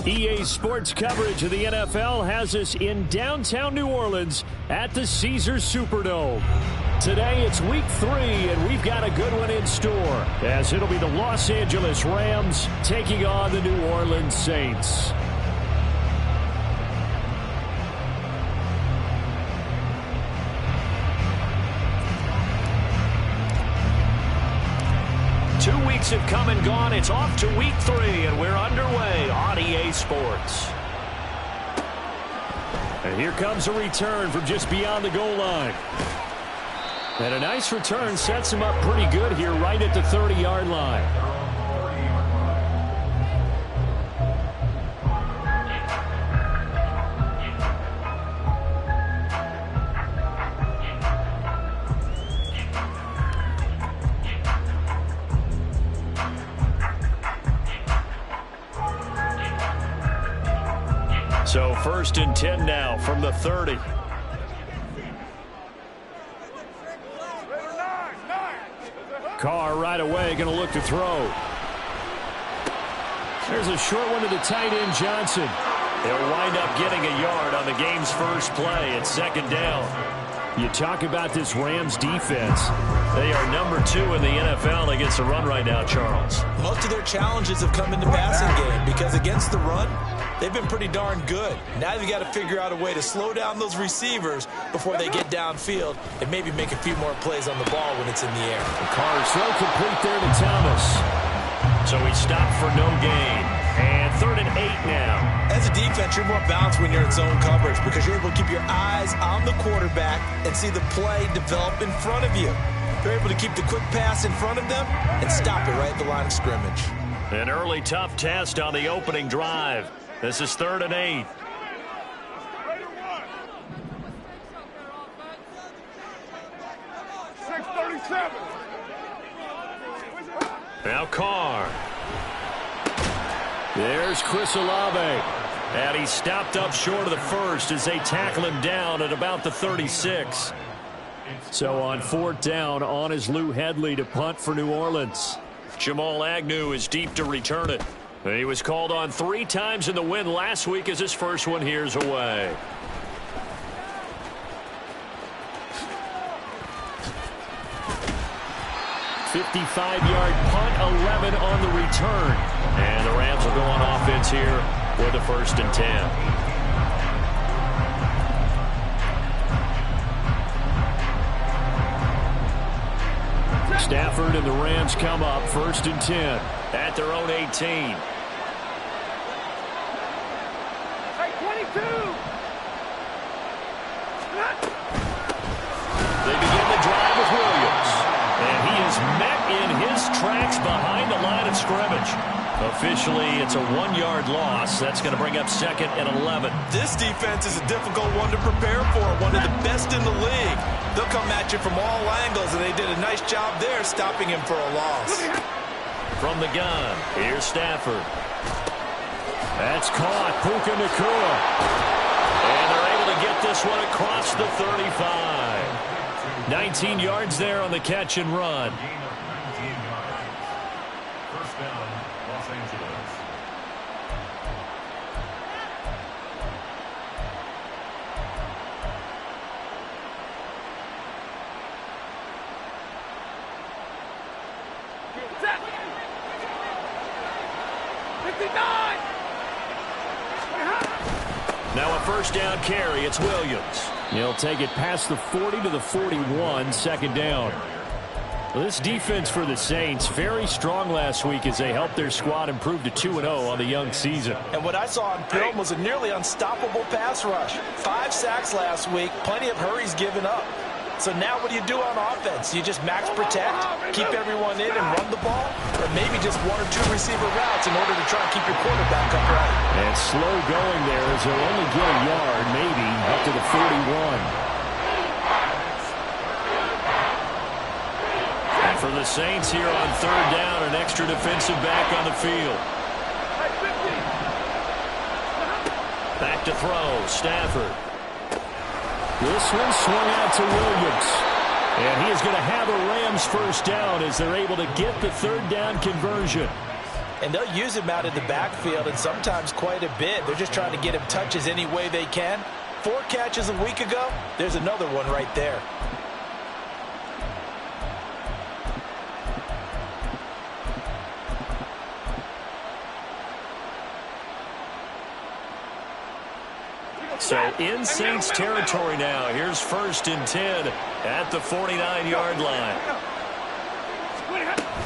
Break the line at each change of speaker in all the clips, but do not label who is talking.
EA Sports coverage of the NFL has us in downtown New Orleans at the Caesars Superdome. Today it's week 3, and we've got a good one in store, as it'll be the Los Angeles Rams taking on the New Orleans Saints. Have come and gone. It's off to week 3, and we're underway on EA Sports. And here comes a return from just beyond the goal line. And a nice return sets him up pretty good here right at the 30-yard line. So 1st and 10 now from the 30. Carr right away going to look to throw. There's a short one to the tight end, Johnson. They'll wind up getting a yard on the game's first play. It's 2nd down. You talk about this Rams defense. They are number 2 in the NFL against the run right now, Charles.
Most of their challenges have come in the passing game because against the run, they've been pretty darn good. Now they've got to figure out a way to slow down those receivers before they get downfield and maybe make a few more plays on the ball when it's in the air.
Carr's throw complete there to Thomas. So he stopped for no gain. And 3rd and 8 now.
As a defense, you're more balanced when you're in zone coverage because you're able to keep your eyes on the quarterback and see the play develop in front of you. You're able to keep the quick pass in front of them and stop it right at the line of scrimmage.
An early tough test on the opening drive. This is 3rd and 8. Now Carr. There's Chris Olave. And he stopped up short of the first as they tackle him down at about the 36. So on 4th down, on is Lou Hedley to punt for New Orleans. Jamal Agnew is deep to return it. He was called on 3 times in the win last week as his first one here's away. $55-yard punt, 11 on the return. And the Rams will go on offense here with the 1st and 10. Stafford and the Rams come up 1st and 10 at their own 18.
Hey, 22.
They begin the drive with Williams. And he is met in his tracks behind the line of scrimmage. Officially, it's a 1-yard loss. That's going to bring up 2nd and 11.
This defense is a difficult one to prepare for, one of the best in the league. They'll come at you from all angles, and they did a nice job there stopping him for a loss.
From the gun, here's Stafford. That's caught. Puka Nacua. And they're able to get this one across the 35. 19 yards there on the catch and run.
First down, Los Angeles.
Now a 1st down carry. It's Williams. He'll take it past the 40 to the 41, 2nd down. Well, this defense for the Saints, very strong last week as they helped their squad improve to 2-0 on the young season.
And what I saw on film was a nearly unstoppable pass rush. 5 sacks last week, plenty of hurries given up. So now what do you do on offense? You just max protect, keep everyone in and run the ball, or maybe just 1 or 2 receiver routes in order to try and keep your quarterback upright.
And slow going there as they'll only get a yard, maybe, up to the 41. And for the Saints here on 3rd down, an extra defensive back on the field. Back to throw, Stafford. This one swung out to Williams. And he is going to have a Rams 1st down as they're able to get the 3rd down conversion.
And they'll use him out in the backfield, and sometimes quite a bit. They're just trying to get him touches any way they can. 4 catches a week ago. There's another one right there.
So in Saints territory now. Here's 1st and 10 at the 49-yard line.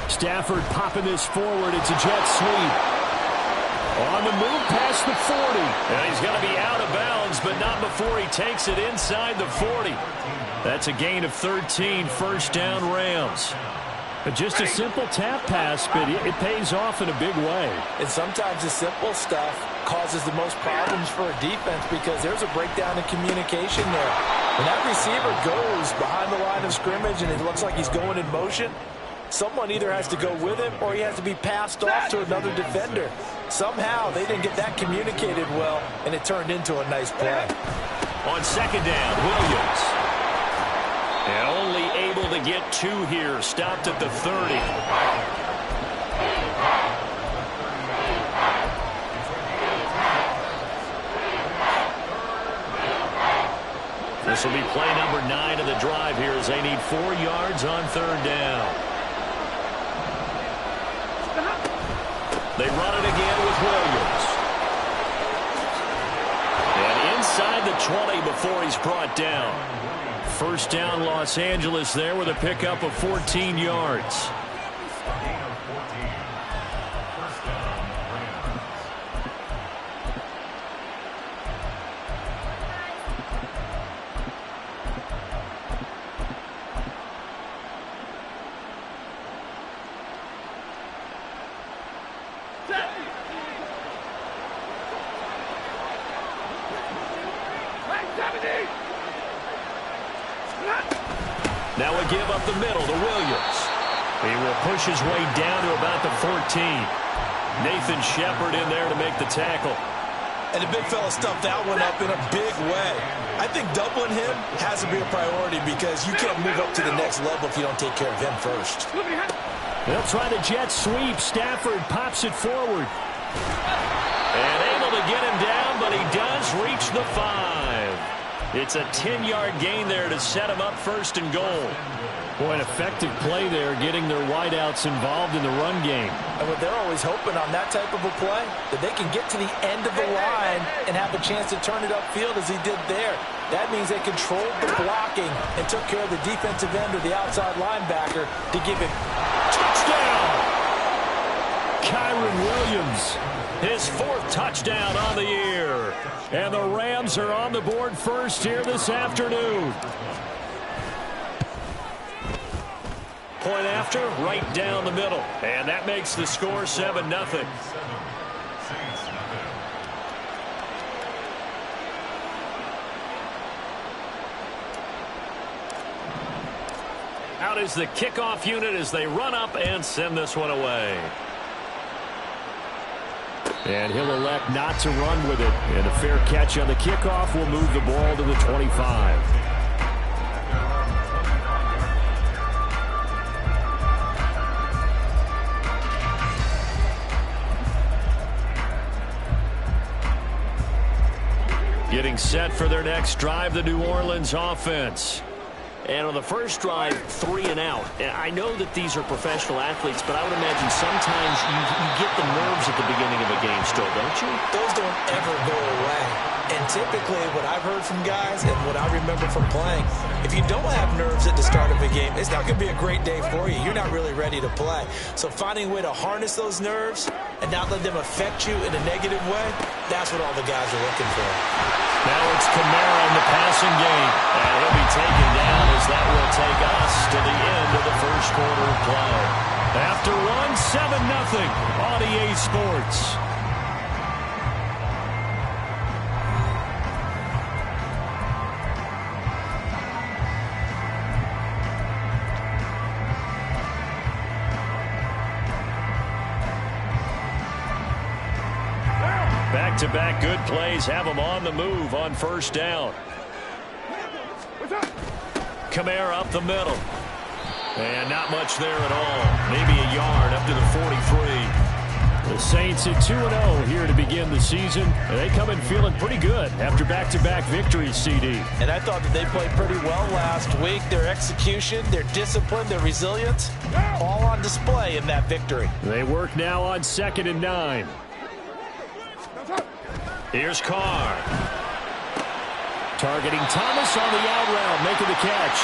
Stafford popping this forward. It's a jet sweep. On the move past the 40. And he's going to be out of bounds, but not before he takes it inside the 40. That's a gain of 13, 1st down Rams. But just a simple tap pass, but it pays off in a big way.
And sometimes the simple stuff causes the most problems for a defense because there's a breakdown in communication there. When that receiver goes behind the line of scrimmage and it looks like he's going in motion, someone either has to go with him or he has to be passed off to another defender. Somehow they didn't get that communicated well, and it turned into a nice play.
On 2nd down, Williams. And only able to get 2 here. Stopped at the 30. This will be play number 9 of the drive here as they need 4 yards on 3rd down. They run it again with Williams. And inside the 20 before he's brought down. 1st down Los Angeles there with a pickup of 14 yards. Now a give up the middle to Williams. He will push his way down to about the 14. Nathan Shepard in there to make the tackle.
And the big fella stuffed that one up in a big way. I think doubling him has to be a priority because you can't move up to the next level if you don't take care of him first.
They'll try the jet sweep. Stafford pops it forward. And able to get him down, but he does reach the 5. It's a 10-yard gain there to set him up 1st and goal. Boy, an effective play there, getting their wideouts involved in the run game.
And what they're always hoping on that type of a play, that they can get to the end of the line and have a chance to turn it upfield as he did there. That means they controlled the blocking and took care of the defensive end or the outside linebacker to give it
touchdown. Kyren Williams, his 4th touchdown on the year. And the Rams are on the board first here this afternoon. Point after, right down the middle. And that makes the score 7-0. Out is the kickoff unit as they run up and send this one away. And he'll elect not to run with it. And a fair catch on the kickoff will move the ball to the 25. Getting set for their next drive, the New Orleans offense. And on the first drive, 3 and out. And I know that these are professional athletes, but I would imagine sometimes you get the nerves at the beginning of a game still, don't you?
Those don't ever go away. And typically what I've heard from guys and what I remember from playing, if you don't have nerves at the start of a game, it's not going to be a great day for you. You're not really ready to play. So finding a way to harness those nerves and not let them affect you in a negative way, that's what all the guys are looking for.
Now it's Kamara in the passing game. And he'll be taken down as that will take us to the end of the first quarter of play. After one, 7-0 on EA Sports. Back-to-back good plays have them on the move on first down. Kamara up the middle. And not much there at all. Maybe a yard up to the 43. Saints at 2-0 here to begin the season. They come in feeling pretty good after back-to-back victories, CD.
And I thought that they played pretty well last week. Their execution, their discipline, their resilience, all on display in that victory.
They work now on 2nd and 9. Here's Carr. Targeting Thomas on the out route, making the catch.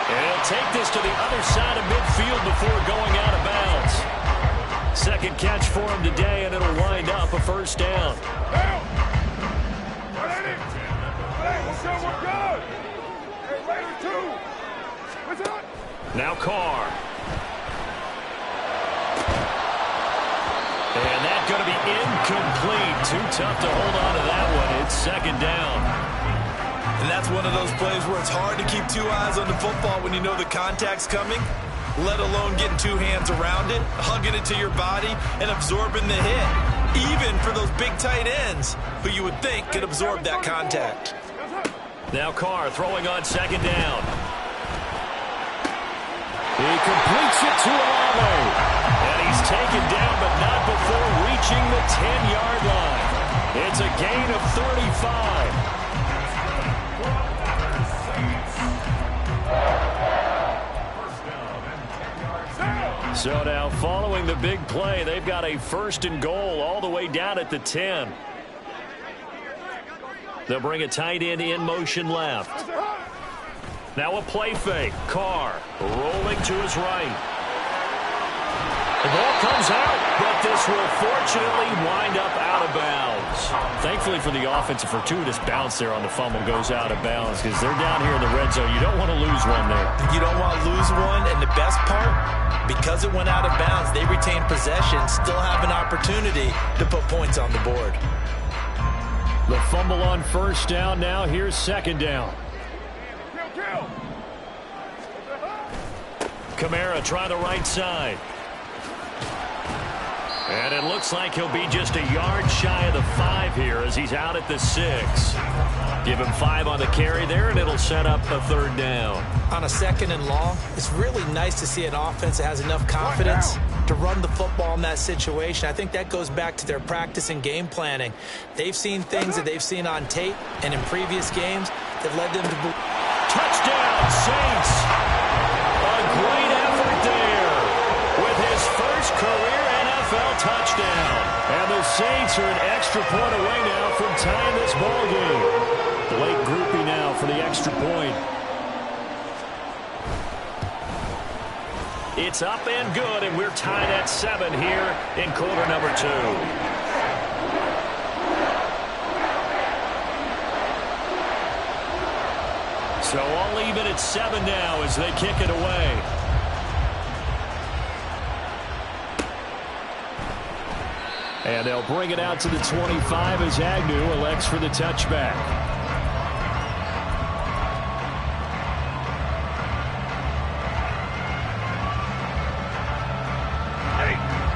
And he'll take this to the other side of midfield before going out of bounds. Second catch for him today, and it'll wind up a first down. Now Carr. And that's going to be incomplete. Too tough to hold on to that one. It's 2nd down.
And that's one of those plays where it's hard to keep 2 eyes on the football when you know the contact's coming, let alone getting 2 hands around it, hugging it to your body, and absorbing the hit. Even for those big tight ends who you would think could absorb that contact.
Now Carr throwing on 2nd down. He completes it to Olave. And he's taken down, but not before reaching the 10-yard line. It's a gain of 35. So now following the big play, they've got a 1st and goal all the way down at the 10. They'll bring a tight end in motion left. Now a play fake. Carr rolling to his right. The ball comes out, but this will fortunately wind up out of bounds. Thankfully for the offense, a fortuitous bounce there on the fumble goes out of bounds because they're down here in the red zone. You don't want to lose one there.
You don't want to lose one, and the best part, because it went out of bounds, they retain possession, still have an opportunity to put points on the board.
The fumble on 1st down. Now here's 2nd down. Kamara try the right side. And it looks like he'll be just a yard shy of the 5 here as he's out at the 6. Give him 5 on the carry there, and it'll set up a 3rd down.
On a 2nd and long, it's really nice to see an offense that has enough confidence to run the football in that situation. I think that goes back to their practice and game planning. They've seen things that they've seen on tape and in previous games that led them to...
Touchdown, Saints! A great effort there with his first career NFL touchdown. And the Saints are an extra point away now from tying this ball game. Blake Grupe now for the extra point. It's up and good, and we're tied at 7 here in quarter number 2. So all even at 7 now as they kick it away. And they'll bring it out to the 25 as Agnew elects for the touchback.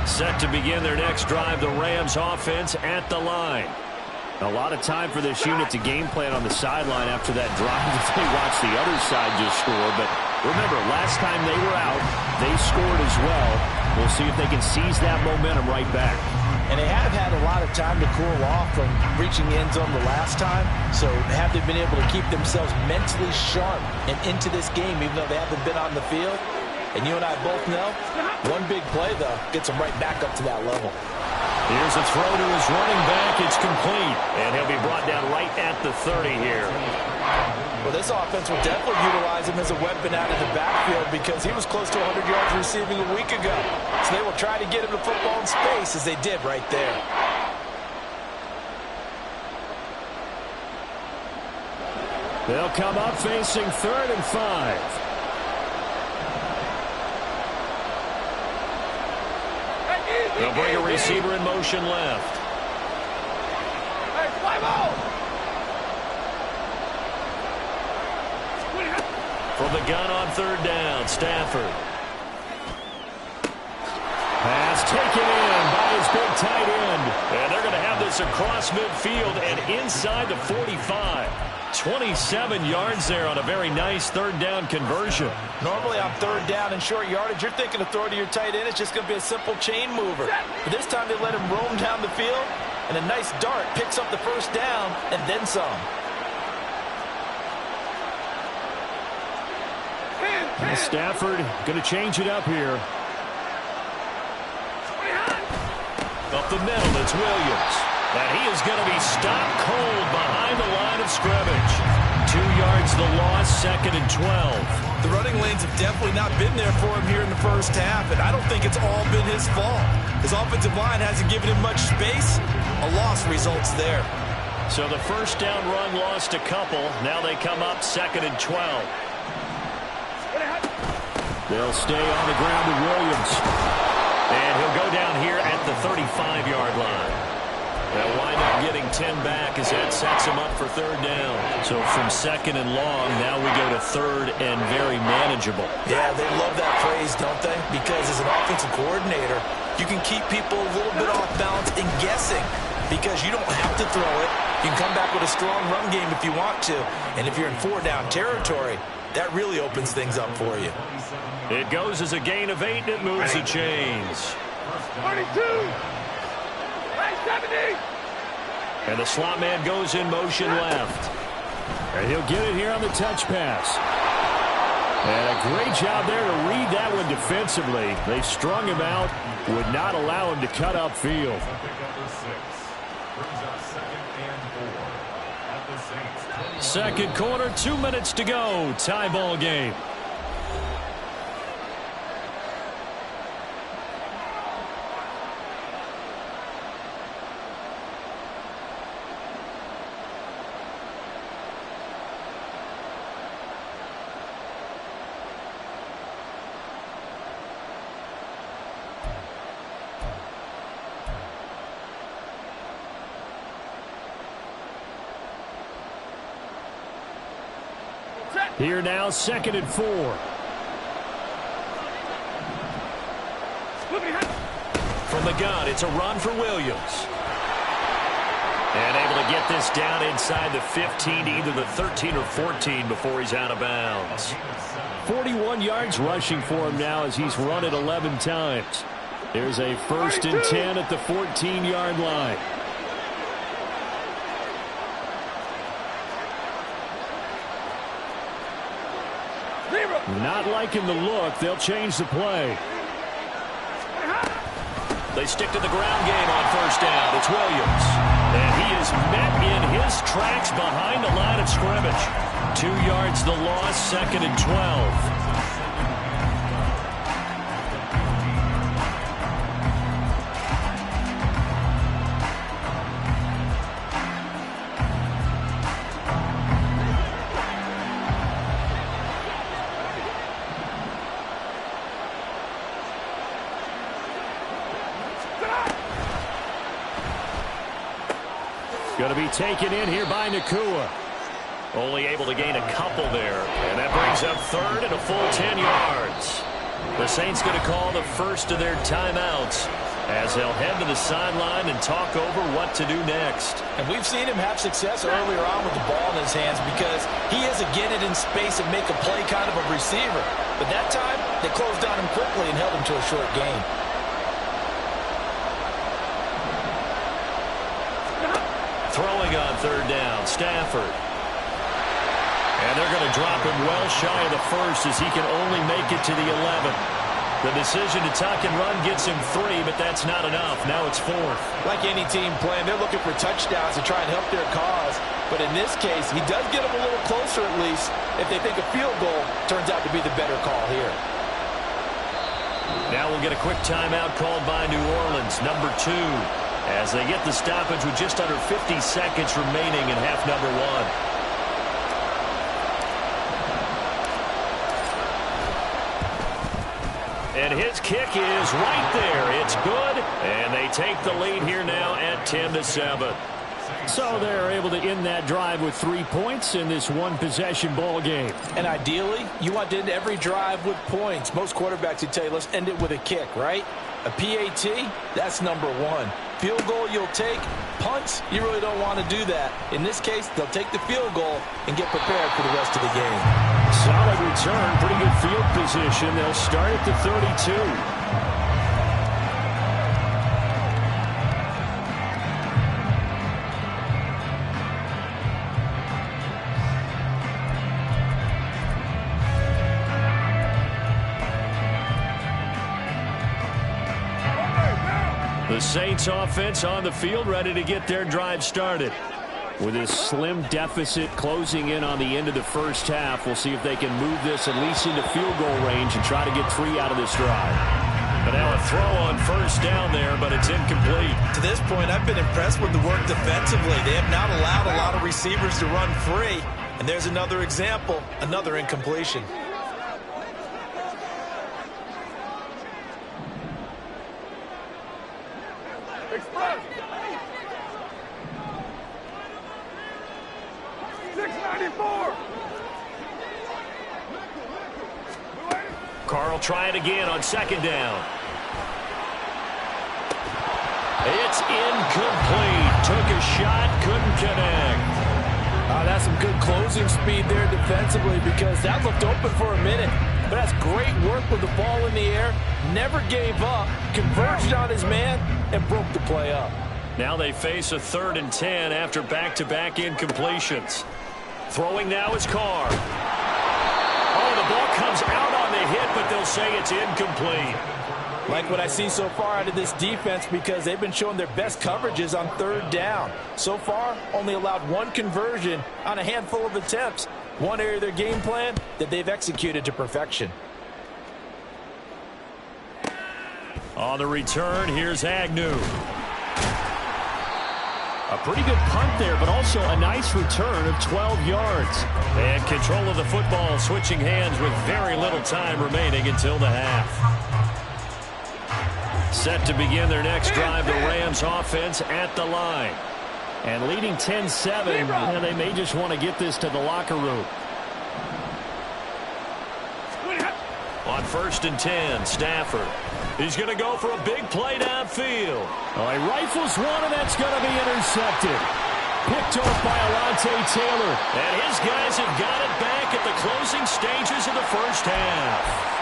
Set to begin their next drive, the Rams offense at the line. A lot of time for this unit to game plan on the sideline after that drive if they watch the other side just score. But remember, last time they were out, they scored as well. We'll see if they can seize that momentum right back.
And they have had a lot of time to cool off from reaching the end zone the last time. So have they been able to keep themselves mentally sharp and into this game even though they haven't been on the field? And you and I both know, one big play, though, gets them right back up to that level.
Here's a throw to his running back. It's complete. And he'll be brought down right at the 30 here.
Well, this offense will definitely utilize him as a weapon out of the backfield because he was close to 100 yards receiving a week ago. So they will try to get him the football in space as they did right there.
They'll come up facing 3rd and 5. They'll bring a receiver in motion left. From the gun on 3rd down, Stafford. Pass taken in by his big tight end. And they're going to have this across midfield and inside the 45. 27 yards there on a very nice third down conversion.
Normally on third down and short yardage, you're thinking of throwing to your tight end. It's just going to be a simple chain mover. But this time they let him roam down the field, and a nice dart picks up the first down and then some.
And Stafford going to change it up here. Up the middle, it's Williams. And he is going to be stopped cold behind the line of scrimmage. 2 yards the loss, 2nd and 12.
The running lanes have definitely not been there for him here in the first half, and I don't think it's all been his fault. His offensive line hasn't given him much space. A loss results there.
So the first down run lost a couple. Now they come up 2nd and 12. They'll stay on the ground with Williams. And he'll go down here at the 35-yard line. They'll wind up getting 10 back as that sets him up for third down. So from 2nd and long, now we go to 3rd and very manageable.
Yeah, they love that phrase, don't they? Because as an offensive coordinator, you can keep people a little bit off balance and guessing because you don't have to throw it. You can come back with a strong run game if you want to. And if you're in 4-down territory, that really opens things up for you.
It goes as a gain of 8, and it moves the chains.
22. 70.
And the slot man goes in motion left. And he'll get it here on the touch pass. And a great job there to read that one defensively. They strung him out, would not allow him to cut upfield. Second quarter, 2 minutes to go. Tie ball game. Here now, 2nd and 4. From the gun, it's a run for Williams. And able to get this down inside the 15 to either the 13 or 14 before he's out of bounds. 41 yards rushing for him now as he's run it 11 times. There's a 1st and 10 at the 14-yard line. Not liking the look. They'll change the play. They stick to the ground game on 1st down. It's Williams. And he is met in his tracks behind the line of scrimmage. 2 yards the loss, 2nd and 12. Going to be taken in here by Nacua. Only able to gain a couple there. And that brings up 3rd and a full 10 yards. The Saints going to call the first of their timeouts as they'll head to the sideline and talk over what to do next.
And we've seen him have success earlier on with the ball in his hands because he is a get it in space and make a play kind of a receiver. But that time, they closed on him quickly and held him to a short gain.
Throwing on 3rd down, Stafford. And they're going to drop him well shy of the 1st as he can only make it to the 11. The decision to tuck and run gets him 3, but that's not enough. Now it's 4th.
Like any team playing, they're looking for touchdowns to try and help their cause. But in this case, he does get them a little closer at least if they think a field goal turns out to be the better call here.
Now we'll get a quick timeout called by New Orleans, number 2. As they get the stoppage with just under 50 seconds remaining in half number 1. And his kick is right there. It's good. And they take the lead here now at 10-7. So they're able to end that drive with 3 points in this one-possession ball game.
And ideally, you want to end every drive with points. Most quarterbacks would tell you, let's end it with a kick, right? A PAT, that's number 1. Field goal you'll take. Punts, you really don't want to do that. In this case, they'll take the field goal and get prepared for the rest of the game.
Solid return, pretty good field position. They'll start at the 32. The Saints offense on the field, ready to get their drive started. With this slim deficit closing in on the end of the first half, we'll see if they can move this at least into field goal range and try to get 3 out of this drive. But now a throw on first down there, but it's incomplete.
To this point, I've been impressed with the work defensively. They have not allowed a lot of receivers to run free. And there's another example, another incompletion.
Express. 694.
Carl try it again on second down. It's incomplete. Took a shot, couldn't connect.
That's some good closing speed there defensively because that looked open for a minute. But that's great work with the ball in the air. Never gave up, converged on his man, and broke the play up.
Now they face a 3rd and 10 after back-to-back incompletions. Throwing now is Carr. Oh, the ball comes out on the hit, but they'll say it's incomplete.
Like what I see so far out of this defense because they've been showing their best coverages on 3rd down. So far, only allowed 1 conversion on a handful of attempts. One area of their game plan that they've executed to perfection.
On the return, here's Agnew. A pretty good punt there, but also a nice return of 12 yards. And control of the football switching hands with very little time remaining until the half. Set to begin their next drive, the Rams offense at the line. And leading 10-7, and they may just want to get this to the locker room. On 1st and 10, Stafford. He's going to go for a big play downfield. Oh, he rifles one, and that's going to be intercepted. Picked off by Alontae Taylor. And his guys have got it back at the closing stages of the first half.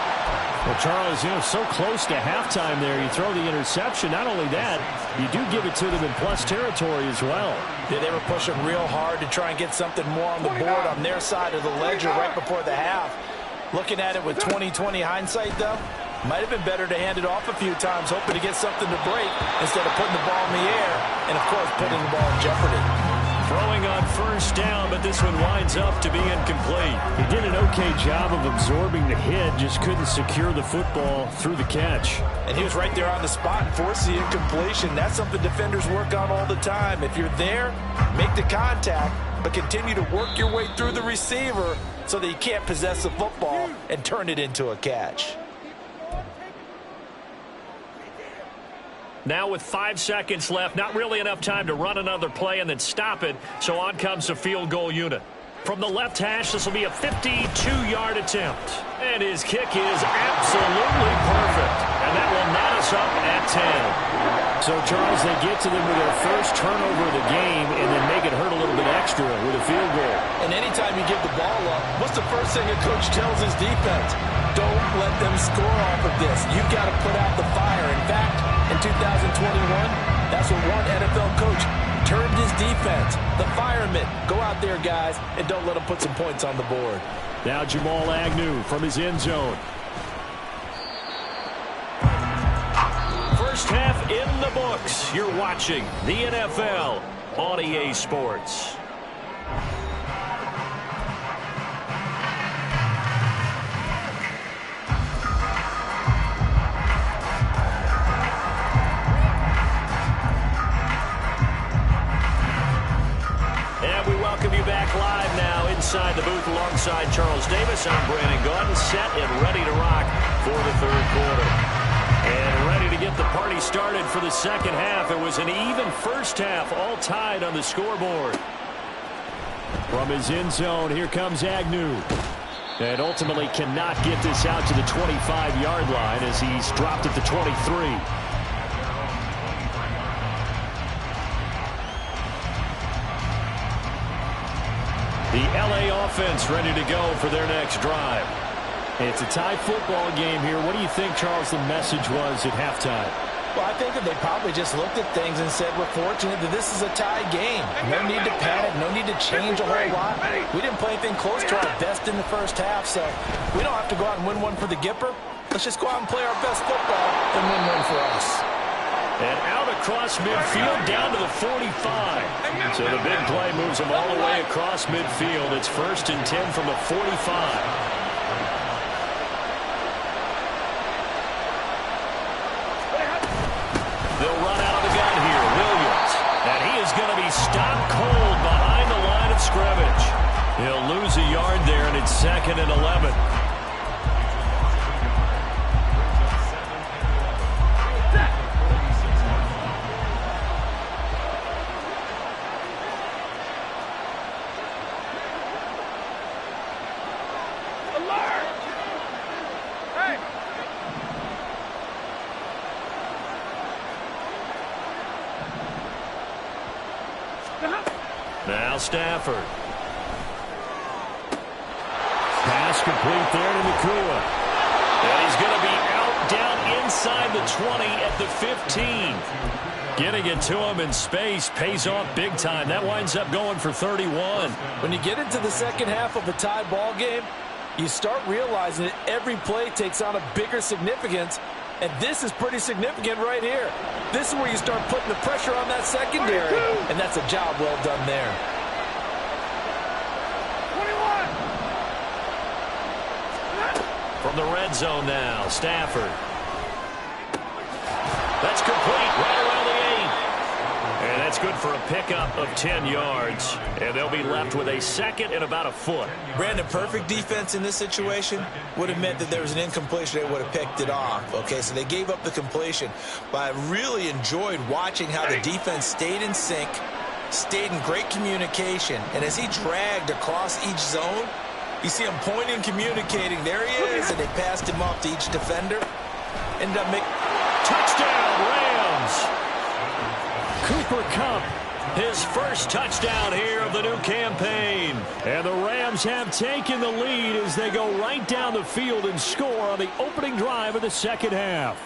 Well, Charles, so close to halftime there. You throw the interception. Not only that, you do give it to them in plus territory as well.
Yeah, they were pushing real hard to try and get something more on the board on their side of the ledger right before the half. Looking at it with 20/20 hindsight, though, might have been better to hand it off a few times, hoping to get something to break instead of putting the ball in the air and, of course, putting the ball in jeopardy.
Throwing on first down, but this one winds up to be incomplete. He did an okay job of absorbing the hit, just couldn't secure the football through the catch.
And he was right there on the spot and forced the incompletion. That's something defenders work on all the time. If you're there, make the contact, but continue to work your way through the receiver so that you can't possess the football and turn it into a catch.
Now with 5 seconds left, not really enough time to run another play and then stop it, so on comes the field goal unit. From the left hash, this will be a 52-yard attempt. And his kick is absolutely perfect. And that will knot us up at 10. So, Charles, they get to them with their first turnover of the game and then make it hurt a little bit extra with a field goal.
And anytime you give the ball up, what's the first thing a coach tells his defense? Don't let them score off of this. You've got to put out the fire. In fact, in 2021, that's what one NFL coach termed his defense. The firemen. Go out there, guys, and don't let them put some points on the board.
Now Jamal Agnew from his end zone. First half in the books. You're watching the NFL on EA Sports. And we welcome you back live now inside the booth alongside Charles Davis. I'm Brandon Gaudin, set and ready to rock for the third quarter. And ready to get the party started for the second half. It was an even first half, all tied on the scoreboard. From his end zone, here comes Agnew. And ultimately cannot get this out to the 25-yard line as he's dropped at the 23. The LA offense ready to go for their next drive. It's a tie football game here. What do you think, Charles, the message was at halftime?
Well, I think that they probably just looked at things and said, we're fortunate that this is a tie game. No need to panic, no need to change a whole lot. We didn't play anything close to our best in the first half, so we don't have to go out and win one for the Gipper. Let's just go out and play our best football and win one for us.
And out across midfield, down to the 45. So the big play moves them all the way across midfield. It's 1st and 10 from the 45. They'll run out of the gun here. Williams. And he is going to be stopped cold behind the line of scrimmage. He'll lose a yard there, and it's 2nd and 11. Now Stafford. Pass complete there to Nacua. And he's going to be out down inside the 20 at the 15. Getting it to him in space pays off big time. That winds up going for 31.
When you get into the second half of a tie ball game, you start realizing that every play takes on a bigger significance. And this is pretty significant right here. This is where you start putting the pressure on that secondary. And that's a job well done there.
21.
From the red zone now, Stafford. That's complete right around the 8. And that's good for a pickup of 10 yards. And they'll be left with a 2nd and about a foot.
Brandon, perfect defense in this situation would have meant that there was an incompletion. They would have picked it off. Okay, so they gave up the completion. But I really enjoyed watching how the defense stayed in sync, stayed in great communication. And as he dragged across each zone, you see him pointing, communicating. There he is, and they passed him off to each defender. Ended up making...
Touchdown, Rams! Cooper Kupp, his first touchdown here of the new campaign. And the Rams have taken the lead as they go right down the field and score on the opening drive of the second half.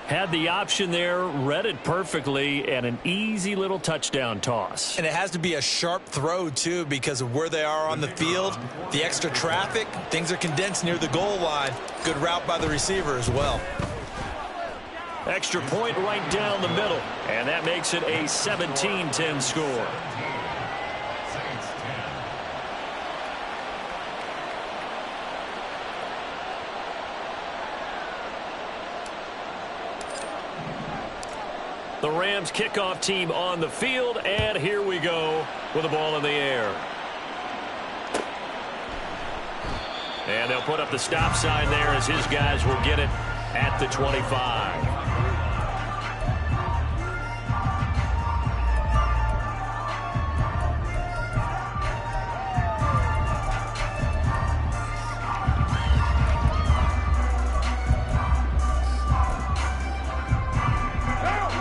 Had the option there, read it perfectly, and an easy little touchdown toss.
And it has to be a sharp throw, too, because of where they are on the field. The extra traffic, things are condensed near the goal line. Good route by the receiver as well.
Extra point right down the middle, and that makes it a 17-10 score. The Rams kickoff team on the field, and here we go with the ball in the air. And they'll put up the stop sign there as his guys will get it at the 25.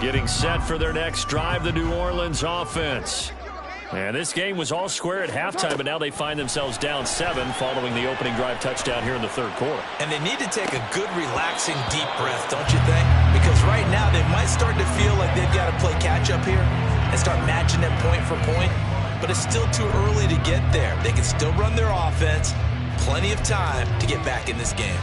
Getting set for their next drive, the New Orleans offense. And this game was all square at halftime, but now they find themselves down 7 following the opening drive touchdown here in the third quarter.
And they need to take a good, relaxing, deep breath, don't you think? Because right now they might start to feel like they've got to play catch-up here and start matching them point for point. But it's still too early to get there. They can still run their offense. Plenty of time to get back in this game.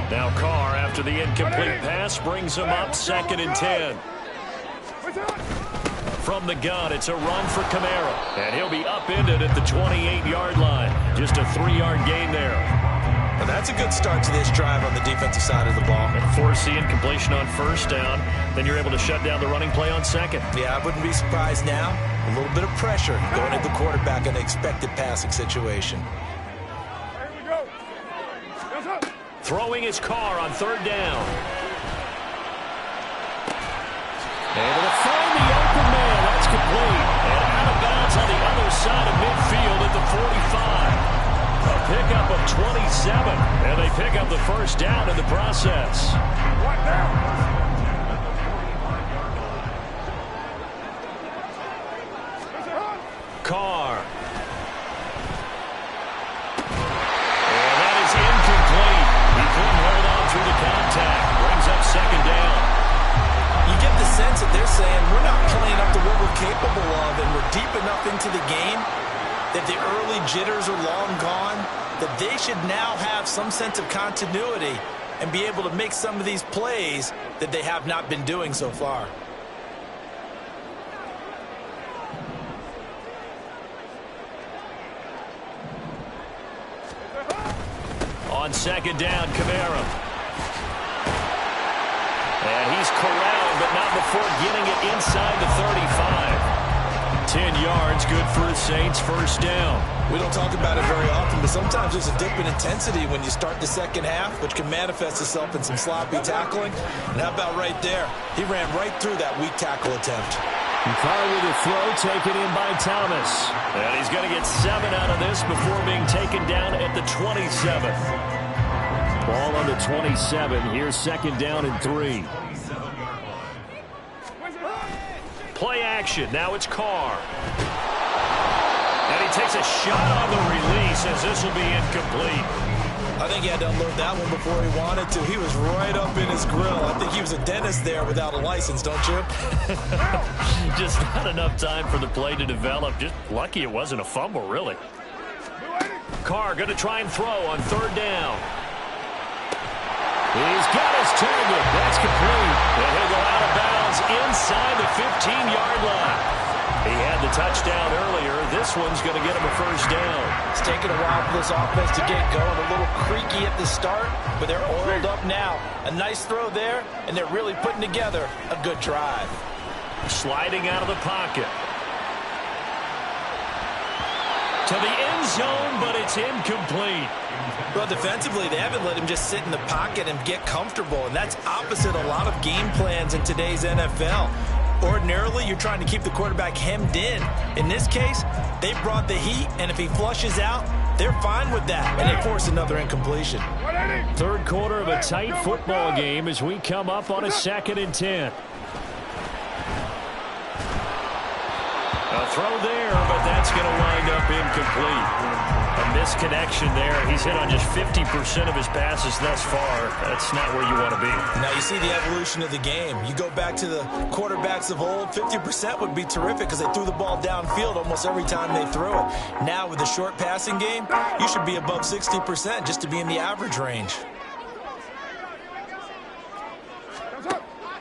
Now Carr, after the incomplete pass, brings him up 2nd and 10. From the gun, it's a run for Kamara. And he'll be upended at the 28-yard line. Just a 3-yard gain there.
And that's a good start to this drive on the defensive side of the ball.
And force the incompletion on first down. Then you're able to shut down the running play on second.
Yeah, I wouldn't be surprised now. A little bit of pressure going at the quarterback in an expected passing situation.
Throwing his Carr on third down. Able to find the open man. That's complete. And out of bounds on the other side of midfield at the 45. A pickup of 27. And they pick up the first down in the process.
saying we're not playing up to what we're capable of, and we're deep enough into the game that the early jitters are long gone, that they should now have some sense of continuity and be able to make some of these plays that they have not been doing so far.
On second down, Kamara. And he's corralled, but not before getting it inside the 35. 10 yards, good for the Saints, first down.
We don't talk about it very often, but sometimes there's a dip in intensity when you start the second half, which can manifest itself in some sloppy tackling. And how about right there? He ran right through that weak tackle attempt.
And Carr with a throw taken in by Thomas. And he's going to get 7 out of this before being taken down at the 27th. Ball on the 27. Here's second down and 3. Play action. Now it's Carr. And he takes a shot on the release as this will be incomplete.
I think he had to unload that one before he wanted to. He was right up in his grill. I think he was a dentist there without a license, don't you?
Just not enough time for the play to develop. Just lucky it wasn't a fumble, really. Carr going to try and throw on third down. He's got his target. That's complete. And he'll go out of bounds inside the 15-yard line. He had the touchdown earlier. This one's going to get him a first down.
It's taken a while for this offense to get going. A little creaky at the start, but they're oiled up now. A nice throw there, and they're really putting together a good drive.
Sliding out of the pocket. To the end zone, but it's incomplete.
Well, defensively, they haven't let him just sit in the pocket and get comfortable, and that's opposite a lot of game plans in today's NFL. Ordinarily, you're trying to keep the quarterback hemmed in. In this case, they brought the heat, and if he flushes out, they're fine with that, and they force another incompletion.
Third quarter of a tight football game as we come up on a 2nd and 10. A throw there, but that's going to wind up incomplete. A misconnection there. He's hit on just 50% of his passes thus far. That's not where you want to be.
Now you see the evolution of the game. You go back to the quarterbacks of old, 50% would be terrific because they threw the ball downfield almost every time they threw it. Now with the short passing game, you should be above 60% just to be in the average range.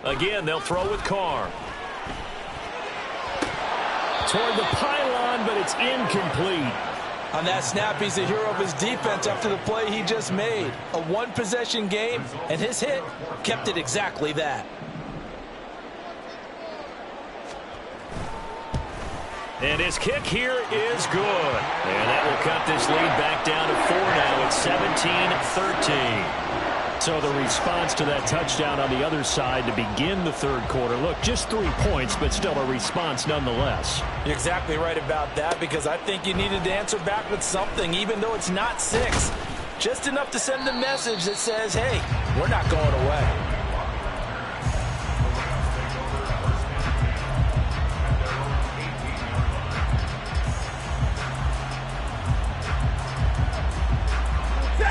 Again, they'll throw with Carr. Toward the pylon, but it's incomplete.
On that snap, he's the hero of his defense after the play he just made. A one-possession game, and his hit kept it exactly that.
And his kick here is good. And that will cut this lead back down to 4 now. It's 17-13. So the response to that touchdown on the other side to begin the third quarter. Look, just 3 points, but still a response nonetheless.
You're exactly right about that because I think you needed to answer back with something, even though it's not 6. Just enough to send a message that says, hey, we're not going away.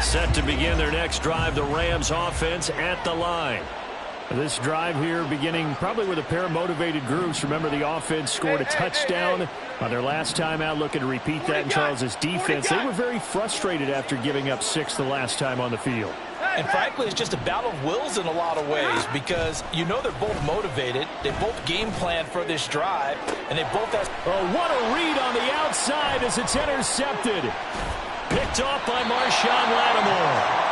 Set to begin their next drive, the Rams offense at the line. This drive here beginning probably with a pair of motivated groups. Remember, the offense scored a touchdown on their last time out. Looking to repeat that in Charles' defense. They were very frustrated after giving up 6 the last time on the field.
And frankly, it's just a battle of wills in a lot of ways because you know they're both motivated. They both game plan for this drive, and they both have...
Oh, what a read on the outside as it's intercepted. Picked off by Marshawn Lattimore.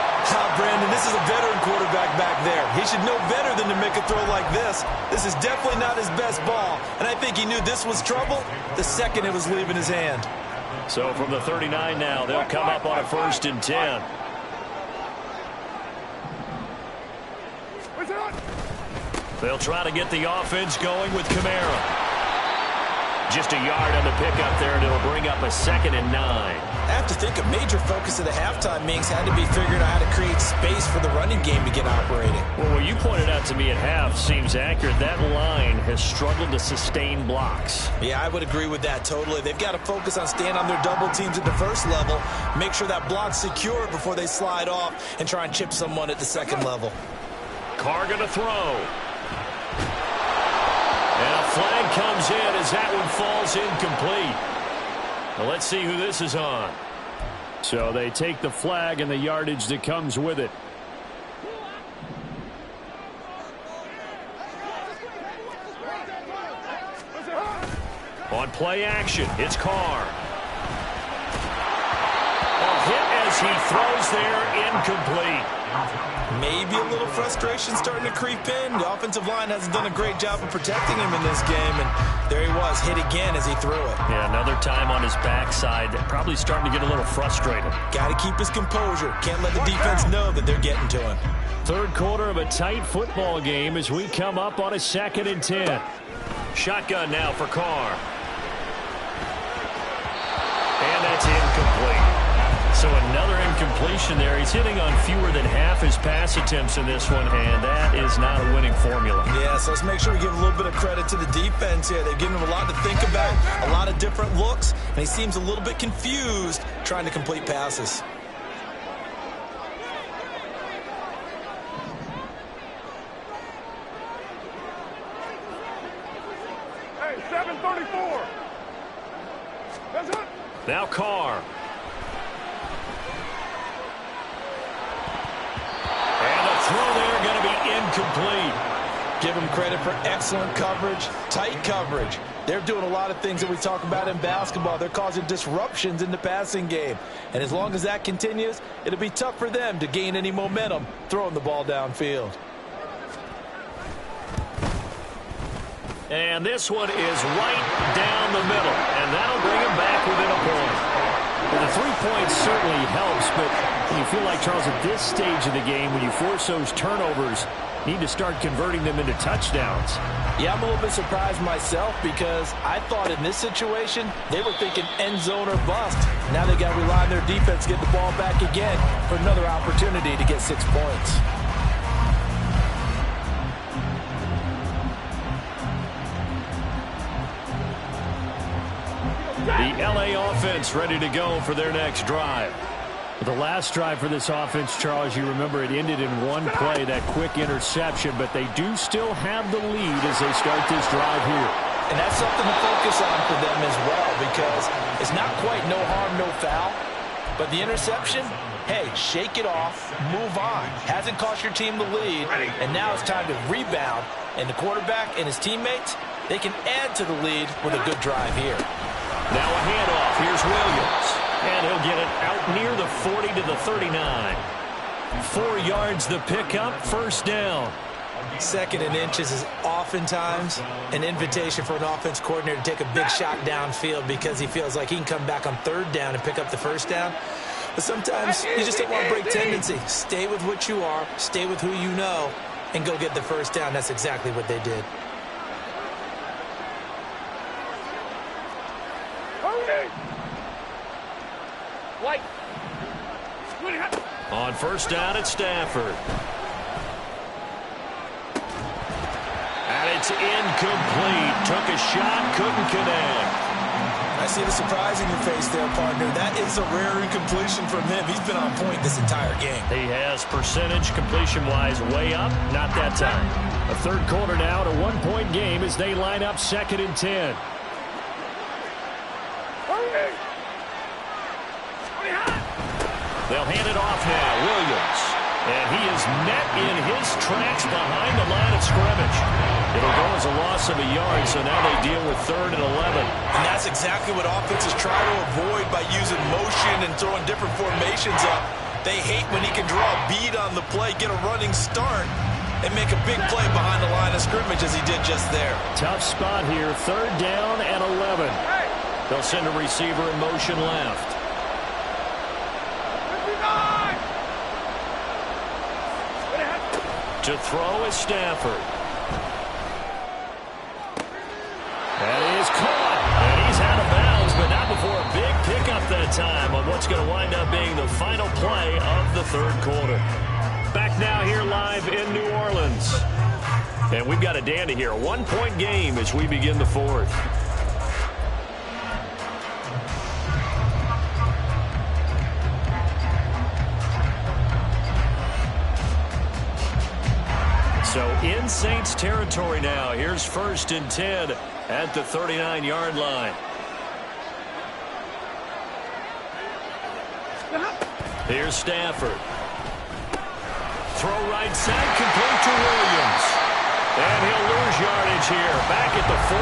Brandon, this is a veteran quarterback back there. He should know better than to make a throw like this. This is definitely not his best ball, and I think he knew this was trouble the second it was leaving his hand.
So from the 39 now, they'll come up on a 1st and 10. They'll try to get the offense going with Kamara. Just a yard on the pickup there, and it'll bring up a 2nd and 9.
I have to think a major focus of the halftime meetings had to be figuring out how to create space for the running game to get operating.
Well, what you pointed out to me at half seems accurate. That line has struggled to sustain blocks.
Yeah, I would agree with that totally. They've got to focus on staying on their double teams at the first level, make sure that block's secure before they slide off and try and chip someone at the second level.
Carr going to throw. And a flag comes in as that one falls incomplete. Well, let's see who this is on. So they take the flag and the yardage that comes with it. On play action, it's Carr. A hit as he throws there, incomplete.
Maybe a little frustration starting to creep in. The offensive line hasn't done a great job of protecting him in this game, and there he was, hit again as he threw it.
Yeah, another time on his backside, probably starting to get a little frustrated.
Got to keep his composure. Can't let the defense know that they're getting to him.
Third quarter of a tight football game as we come up on a 2nd and 10. Shotgun now for Carr. And that's incomplete. So another incompletion there. He's hitting on fewer than half his pass attempts in this one, and that is not a winning formula.
Yeah, so let's make sure we give a little bit of credit to the defense here. They've given him a lot to think about, a lot of different looks, and he seems a little bit confused trying to complete passes.
Hey, 7:34. That's it.
Now Carr. And the throw there going to be incomplete.
Give him credit for excellent coverage, tight coverage. They're doing a lot of things that we talk about in basketball. They're causing disruptions in the passing game. And as long as that continues, it'll be tough for them to gain any momentum throwing the ball downfield.
And this one is right down the middle. And that'll bring him back within a point. Well, the 3 points certainly helps, but you feel like, Charles, at this stage of the game, when you force those turnovers, need to start converting them into touchdowns.
Yeah, I'm a little bit surprised myself because I thought in this situation they were thinking end zone or bust. Now they got to rely on their defense to get the ball back again for another opportunity to get 6 points.
The LA offense ready to go for their next drive. The last drive for this offense, Charles, you remember it ended in one play, that quick interception, but they do still have the lead as they start this drive here.
And that's something to focus on for them as well because it's not quite no harm, no foul, but the interception, hey, shake it off, move on. Hasn't cost your team the lead, and now it's time to rebound, and the quarterback and his teammates, they can add to the lead with a good drive here.
Now a handoff. Here's Williams. And he'll get it out near the 40 to the 39. 4 yards the pickup, first down.
2nd and inches is oftentimes an invitation for an offense coordinator to take a big shot downfield because he feels like he can come back on 3rd down and pick up the first down. But sometimes you just don't want to break tendency. Stay with what you are, stay with who you know, and go get the first down. That's exactly what they did.
White.
On first down at Stafford. And it's incomplete. Took a shot, couldn't connect.
I see the surprise in your face there, partner. That is a rare incompletion from him. He's been on point this entire game.
He has percentage completion-wise way up. Not that time. A third quarter now, a 1-point game as they line up 2nd and 10. They'll hand it off now. Williams. And he is met in his tracks behind the line of scrimmage. It'll go as a loss of a yard, so now they deal with 3rd and 11.
And that's exactly what offenses try to avoid by using motion and throwing different formations up. They hate when he can draw a bead on the play, get a running start, and make a big play behind the line of scrimmage as he did just there.
Tough spot here. 3rd down and 11. They'll send a receiver in motion left. To throw is Stafford. That is caught. And he's out of bounds, but not before a big pickup that time on what's going to wind up being the final play of the 3rd quarter. Back now here live in New Orleans. And we've got a dandy here. A 1-point game as we begin the 4th. So in Saints territory now. Here's 1st and 10 at the 39-yard line. Here's Stafford. Throw right side, complete to Williams. And he'll lose yardage here, back at the 41.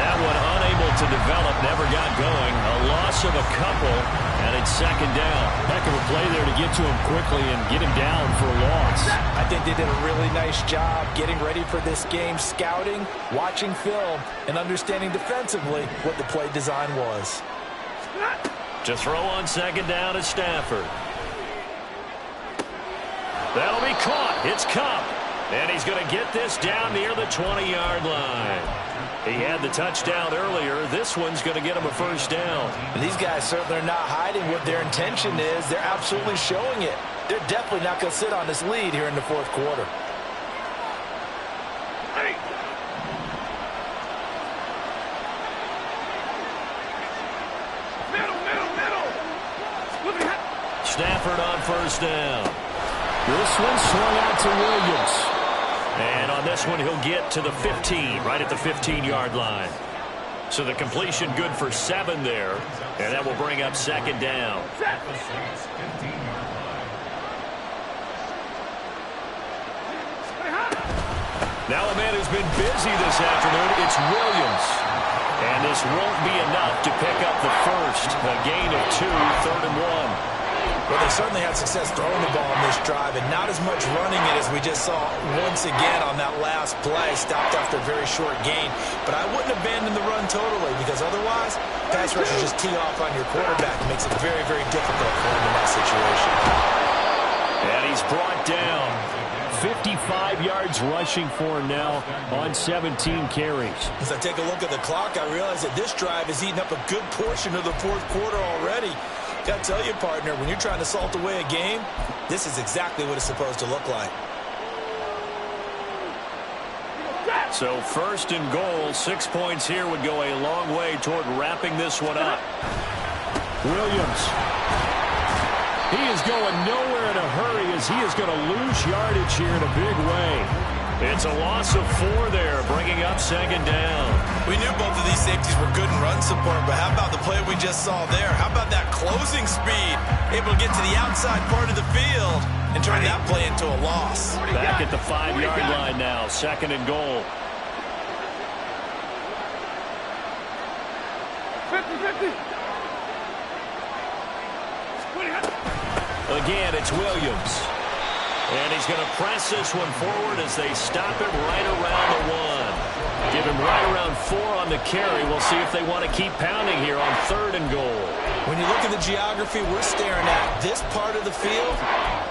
That one unable to develop, never got going. A loss of a couple, and it's 2nd down.
Heck of a play there to get to him quickly and get him down for a loss.
I think they did a really nice job getting ready for this game, scouting, watching film, and understanding defensively what the play design was.
To throw on 2nd down is Stafford. That'll be caught. It's Kupp. And he's going to get this down near the 20-yard line. He had the touchdown earlier. This one's going to get him a 1st down.
And these guys certainly are not hiding what their intention is. They're absolutely showing it. They're definitely not going to sit on this lead here in the 4th quarter.
Stafford on 1st down.
This one swung out to Williams.
And on this one, he'll get to the 15, right at the 15-yard line. So the completion good for 7 there, and that will bring up 2nd down. Now a man who's been busy this afternoon, it's Williams. And this won't be enough to pick up the first. A gain of 2, 3rd and 1.
Well, they certainly had success throwing the ball on this drive, and not as much running it as we just saw once again on that last play. Stopped after a very short gain. But I wouldn't abandon the run totally, because otherwise, pass rushers just tee off on your quarterback. It makes it very, very difficult for him in that situation.
And he's brought down.
55 yards rushing for him now on 17 carries.
As I take a look at the clock, I realize that this drive has eaten up a good portion of the 4th quarter already. Got to tell you, partner, when you're trying to salt away a game, this is exactly what it's supposed to look like.
So 1st and goal, 6 points here would go a long way toward wrapping this one up.
Williams. He is going nowhere in a hurry as he is going to lose yardage here in a big way.
It's a loss of 4 there, bringing up 2nd down.
We knew both of these safeties were good in run support, but how about the play we just saw there? How about that closing speed? Able to get to the outside part of the field and turn that play into a loss.
Back at the 5-yard line now, 2nd and goal.
50-50.
Again, it's Williams. And he's going to press this one forward as they stop him right around the 1. Give him right around 4 on the carry. We'll see if they want to keep pounding here on 3rd and goal.
When you look at the geography we're staring at, this part of the field,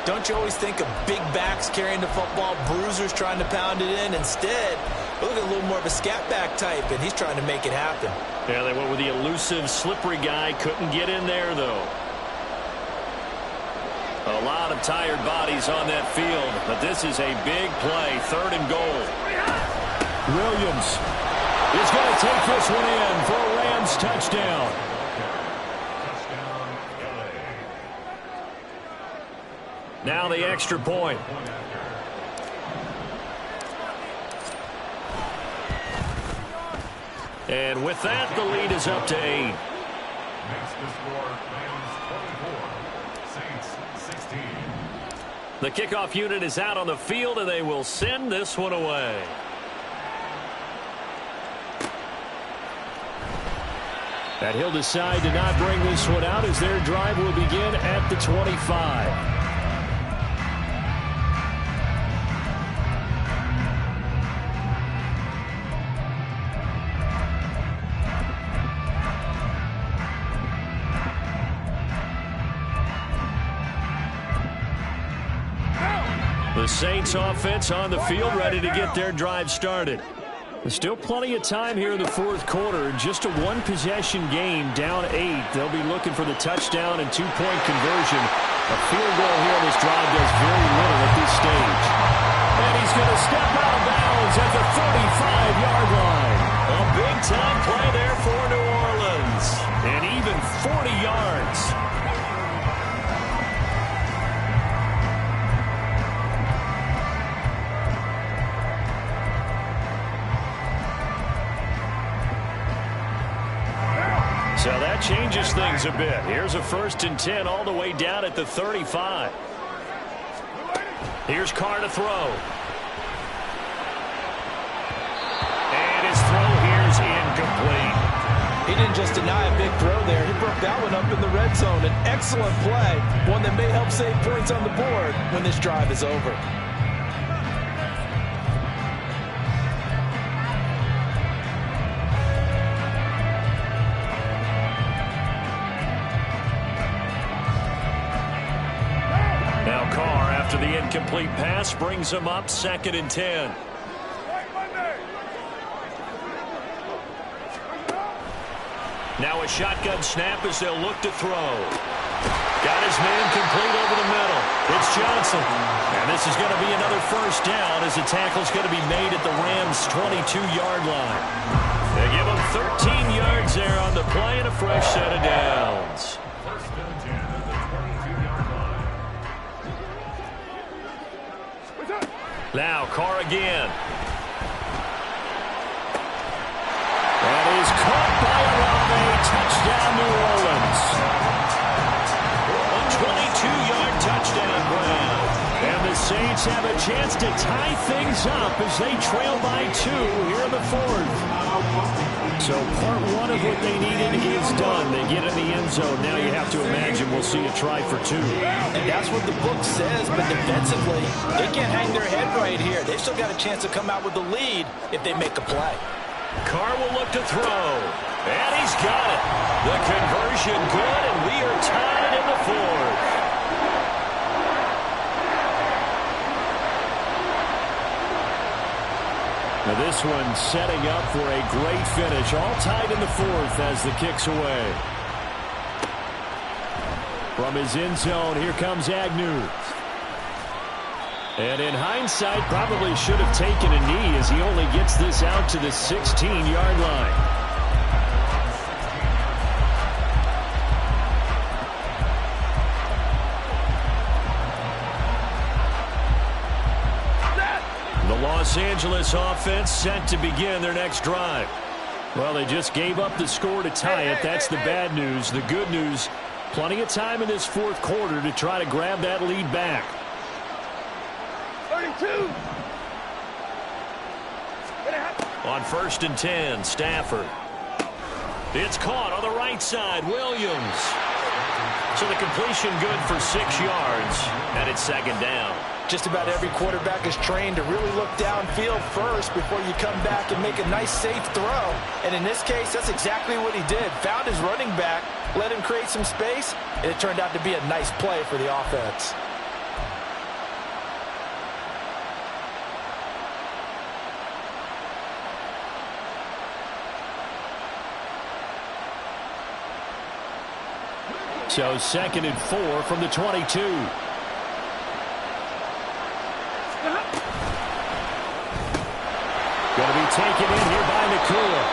don't you always think of big backs carrying the football, bruisers trying to pound it in? Instead, look at a little more of a scat back type, and he's trying to make it happen.
Yeah, they went with the elusive, slippery guy. Couldn't get in there, though. A lot of tired bodies on that field, but this is a big play, 3rd and goal.
Williams is going to take this one in for a Rams touchdown.
Now the extra point. And with that, the lead is up to 8.
Makes the score Rams 24, Saints 16.
The kickoff unit is out on the field, and they will send this one away.
And he'll decide to not bring this one out as their drive will begin at the 25.
The Saints offense on the field ready to get their drive started.
There's still plenty of time here in the 4th quarter. Just a one-possession game, down 8. They'll be looking for the touchdown and 2-point conversion. A field goal here on this drive does very little at this stage.
And he's going to step out of bounds at the 35-yard line. A big-time play there for New Orleans. And even 40 yards. So that changes things a bit. Here's a 1st and 10 all the way down at the 35. Here's Carr to throw. And his throw here's incomplete.
He didn't just deny a big throw there. He broke that one up in the red zone. An excellent play, one that may help save points on the board when this drive is over.
Now Carr, after the incomplete pass, brings him up 2nd and 10. Now a shotgun snap as they'll look to throw. Got his man complete over the middle. It's Johnson. And this is going to be another 1st down as the tackle's going to be made at the Rams' 22-yard line. They give him 13 yards there on the play and a fresh set of downs.
1st and 10 at the 22-yard line.
Now Carr again. That is caught by Olave. Touchdown, New Orleans. A 22-yard touchdown grab. And the Saints have a chance to tie things up as they trail by 2 here in the 4th. So part 1 of what they needed is done. They get in the end zone. Now you have to imagine we'll see a try for 2.
And that's what the book says, but defensively, they can't hang their head right here. They've still got a chance to come out with the lead if they make a play.
Carr will look to throw. And he's got it. The conversion good, and we are tied in the 4th. Now this one setting up for a great finish. All tied in the 4th as the kick's away. From his end zone, here comes Agnew. And in hindsight, probably should have taken a knee as he only gets this out to the 16-yard line. The Los Angeles offense set to begin their next drive. Well, they just gave up the score to tie it. That's the bad news. The good news, plenty of time in this 4th quarter to try to grab that lead back.
32.
On 1st and 10, Stafford. It's caught on the right side, Williams. So the completion good for 6 yards, and it's 2nd down.
Just about every quarterback is trained to really look downfield first before you come back and make a nice, safe throw. And in this case, that's exactly what he did. Found his running back, let him create some space, and it turned out to be a nice play for the offense.
So 2nd and 4 from the 22. Going to be taken in here by Nakua.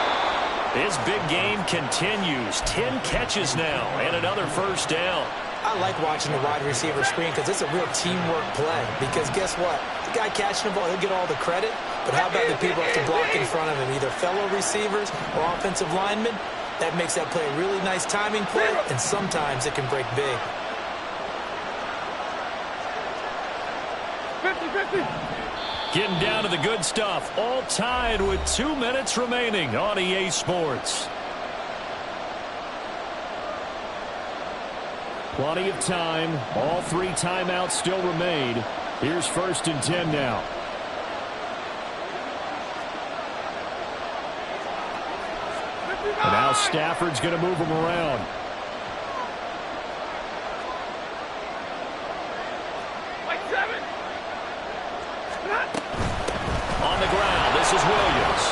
His big game continues. 10 catches now and another 1st down.
I like watching the wide receiver screen because it's a real teamwork play. Because guess what? The guy catching the ball, he'll get all the credit. But how about the people have to block in front of him, either fellow receivers or offensive linemen? That makes that play a really nice timing play, and sometimes it can break big.
50-50.
Getting down to the good stuff. All tied with 2 minutes remaining on EA Sports. Plenty of time. All 3 timeouts still remain. Here's 1st and 10 now. And now Stafford's going to move him around. On the ground, this is Williams.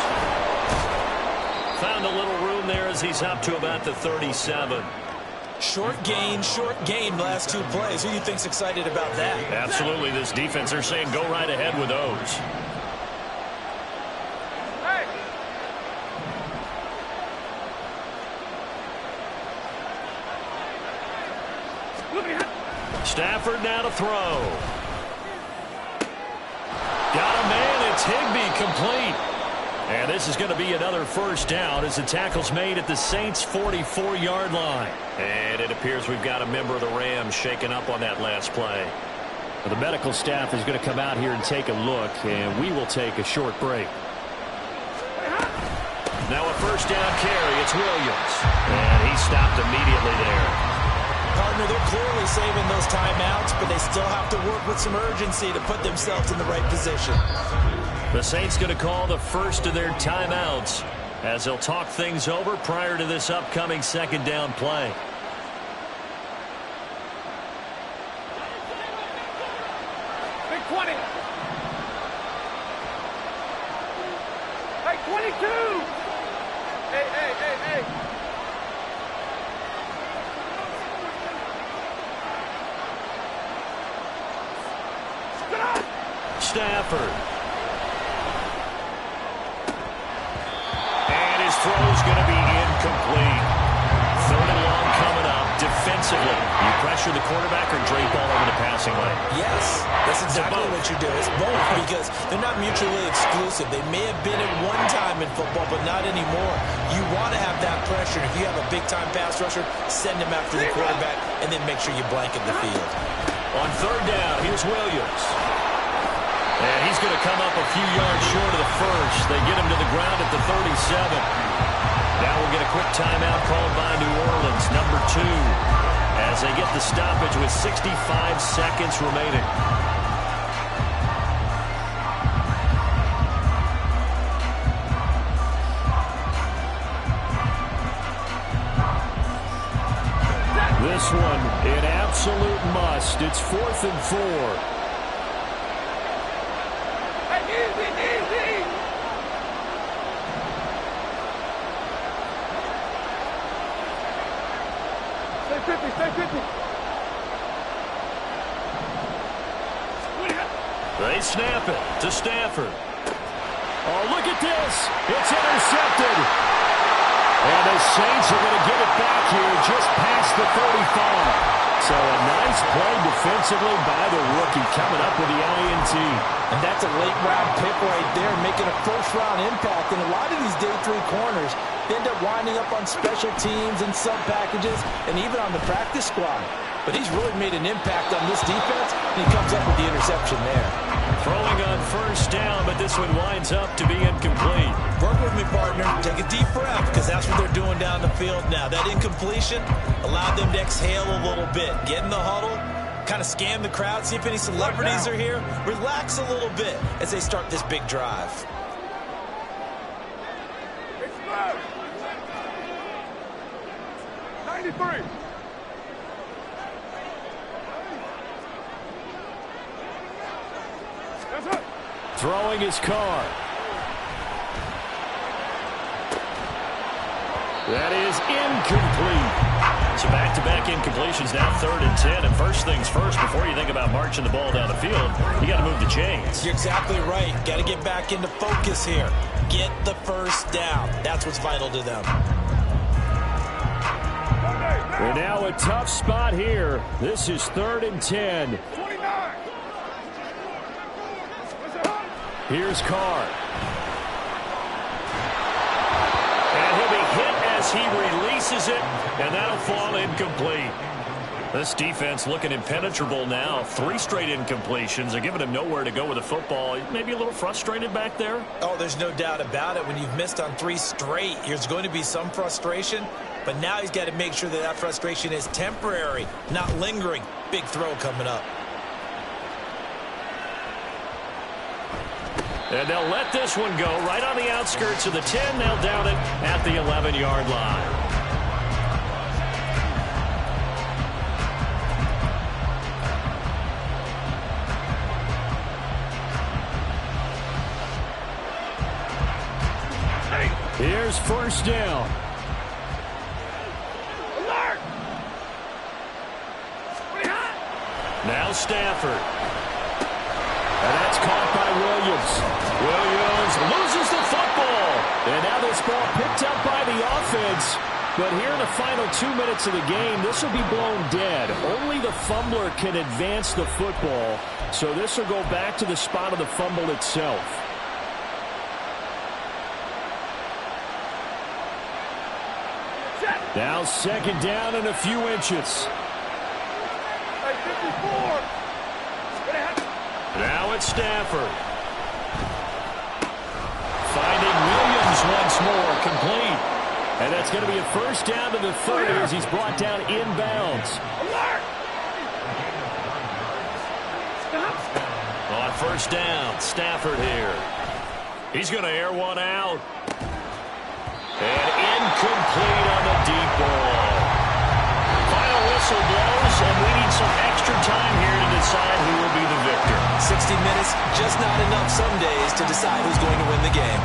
Found a little room there as he's up to about the 37.
Short gain last 2 plays. Who do you think's excited about that?
Absolutely. This defense, they're saying go right ahead with those. Stafford now to throw. Got a man. It's Higbee complete. And this is going to be another first down as the tackle's made at the Saints' 44-yard line. And it appears we've got a member of the Rams shaken up on that last play.
The medical staff is going to come out here and take a look, and we will take a short break.
Now a first down carry. It's Williams. And he stopped immediately there.
Partner, they're clearly saving those timeouts, but they still have to work with some urgency to put themselves in the right position.
The Saints going to call the first of their timeouts as they'll talk things over prior to this upcoming second down play.
Big 20. Hey, 22. Hey.
Stafford. And his throw is going to be incomplete. Third and long coming up. Defensively, you pressure the quarterback or drape all over the passing lane?
Yes, that's exactly what you do. It's both because they're not mutually exclusive. They may have been at one time in football, but not anymore. You want to have that pressure. If you have a big-time pass rusher, send him after the quarterback, and then make sure you blanket the field.
On third down, here's Williams. And he's going to come up a few yards short of the first. They get him to the ground at the 37. Now we'll get a quick timeout called by New Orleans, number 2, as they get the stoppage with 65 seconds remaining.
This one, an absolute must. It's 4th and 4.
Easy. Stay 50.
They snap it to Stafford. Oh, look at this. It's intercepted. And the Saints are going to get it back here just past the 35. So a nice play defensively by the rookie coming up with the INT.
And that's a late-round pick right there, making a first-round impact. And a lot of these day 3 corners end up winding up on special teams and sub-packages and even on the practice squad. But he's really made an impact on this defense, and he comes up with the interception there.
Throwing on first down, but this one winds up to be incomplete.
Work with me, partner. Take a deep breath, because that's what they're doing down the field now. That incompletion allowed them to exhale a little bit. Get in the huddle, kind of scan the crowd, see if any celebrities are here. Relax a little bit as they start this big drive.
It's good. 93. That's it.
Throwing his car.
That is incomplete. So back-to-back incompletions, now 3rd and 10. And first things first, before you think about marching the ball down the field, you got to move the chains.
You're exactly right. Got to get back into focus here. Get the first down. That's what's vital to them.
We're now a tough spot here. This is 3rd and 10.
29.
Here's Carr.
And he'll be hit as he releases it, and that'll fall incomplete. This defense looking impenetrable now. 3 straight incompletions. They're giving him nowhere to go with the football. Maybe a little frustrated back there.
Oh, there's no doubt about it. When you've missed on 3 straight, there's going to be some frustration. But now he's got to make sure that that frustration is temporary, not lingering. Big throw coming up.
And they'll let this one go right on the outskirts of the 10. They'll down it at the 11-yard line.
Here's first down.
Alert!
Now Stafford. And that's caught by Williams. Williams loses the football.
And now this ball picked up by the offense. But here in the final 2 minutes of the game, this will be blown dead. Only the fumbler can advance the football. So this will go back to the spot of the fumble itself.
Now second down and a few inches.
Hey, 54.
Now it's Stafford. Finding Williams once more, complete. And that's going to be a first down to the 30 as he's brought down inbounds. On first down, Stafford here. He's going to air one out. And incomplete on the deep ball. Final whistle blows, and we need some extra time here to decide who will be the victor.
60 minutes, just not enough some days to decide who's going to win the game.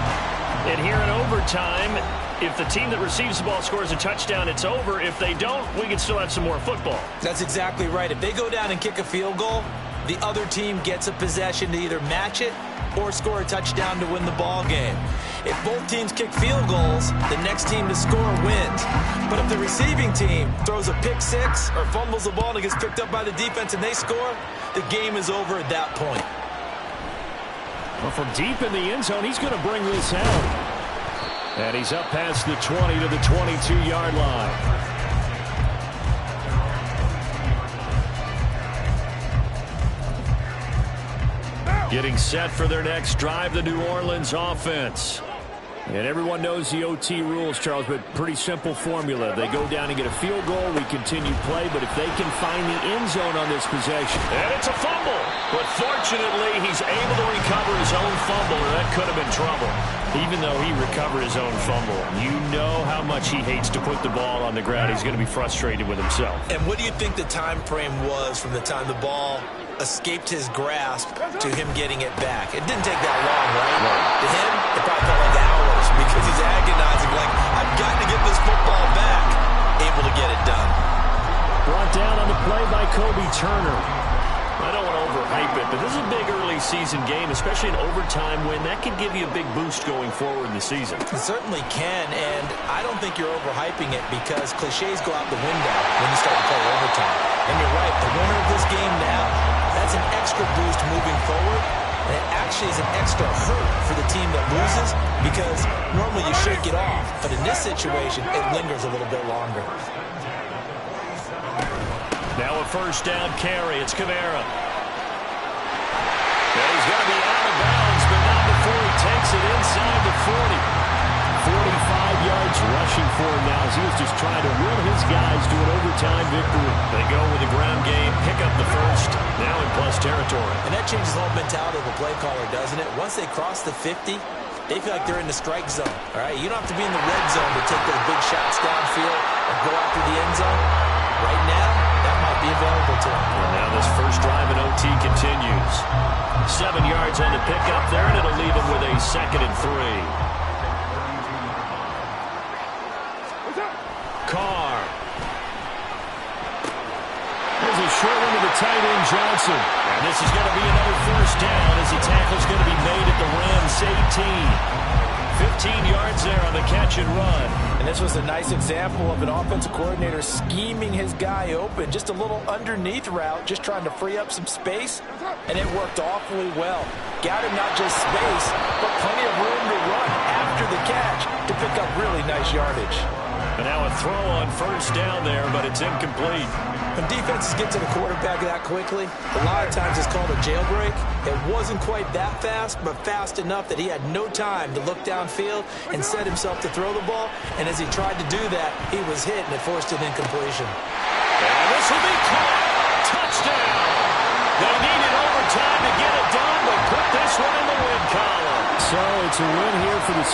And here in overtime, if the team that receives the ball scores a touchdown, it's over. If they don't, we can still have some more football.
That's exactly right. If they go down and kick a field goal, the other team gets a possession to either match it or score a touchdown to win the ball game. If both teams kick field goals, the next team to score wins. But if the receiving team throws a pick six or fumbles the ball and it gets picked up by the defense and they score, the game is over at that point.
Well, from deep in the end zone, he's going to bring this out. And he's up past the 20 to the 22-yard line. Getting set for their next drive, the New Orleans offense. And everyone knows the OT rules, Charles, but pretty simple formula. They go down and get a field goal, we continue play, but if they can find the end zone on this possession. And it's a fumble, but fortunately he's able to recover his own fumble, or that could have been trouble. Even though he recovered his own fumble, you know how much he hates to put the ball on the ground. He's going to be frustrated with himself.
And what do you think the time frame was from the time the ball escaped his grasp to him getting it back? It didn't take that long, right? To him, it probably felt like hours because he's agonizing, like, I've got to get this football back. Able to get it done.
Brought down on the play by Kobe Turner. I don't want to overhype it, but this is a big early season game, especially an overtime win. That could give you a big boost going forward in the season.
It certainly can, and I don't think you're overhyping it because cliches go out the window when you start to play overtime. And you're right, the winner of this game now, that's an extra boost moving forward, and it actually is an extra hurt for the team that loses because normally you shake it off, but in this situation, it lingers a little bit longer.
Now a first down carry. It's Kamara. And he's going to be out of bounds, but not before he takes it inside the 40. 45 yards rushing for him now as he was just trying to will his guys to an overtime victory. They go with the ground game, pick up the first, now in plus territory.
And that changes the whole mentality of the play caller, doesn't it? Once they cross the 50, they feel like they're in the strike zone. All right, you don't have to be in the red zone to take those big shots downfield and go after the end zone. Right now, that might be available to him.
And now this first drive in OT continues. 7 yards on the pickup there, and it'll leave him with a 2nd and 3. Carr. There's a short one to the tight end, Johnson. And this is going to be another first down as the tackle's going to be made at the Rams 18. 15 yards there on the catch and run.
And this was a nice example of an offensive coordinator scheming his guy open. Just a little underneath route, just trying to free up some space, and it worked awfully well. Got him not just space, but plenty of room to run after the catch to pick up really nice yardage.
And now a throw on first down there, but it's incomplete.
When defenses get to the quarterback that quickly, a lot of times it's called a jailbreak. It wasn't quite that fast, but fast enough that he had no time to look downfield and set himself to throw the ball. And as he tried to do that, he was hit, and it forced an incompletion.
And this will be caught. Touchdown. They needed overtime to get it done, but put this one in the win column. So it's a win here for the